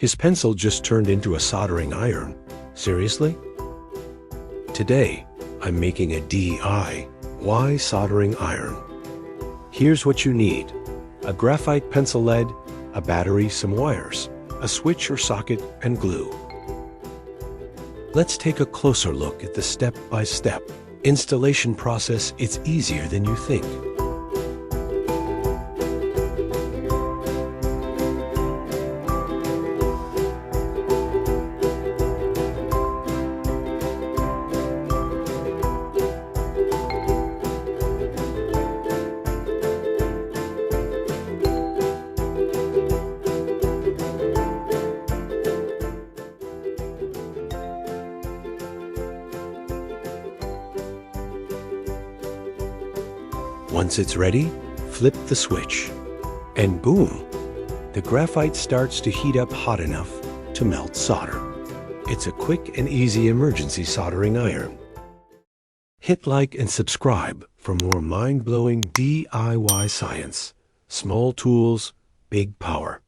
His pencil just turned into a soldering iron. Seriously? Today, I'm making a DIY soldering iron. Here's what you need: a graphite pencil lead, a battery, some wires, a switch or socket, and glue. Let's take a closer look at the step-by-step installation process. It's easier than you think. Once it's ready, flip the switch, and boom! The graphite starts to heat up hot enough to melt solder. It's a quick and easy emergency soldering iron. Hit like and subscribe for more mind-blowing DIY science. Small tools, big power.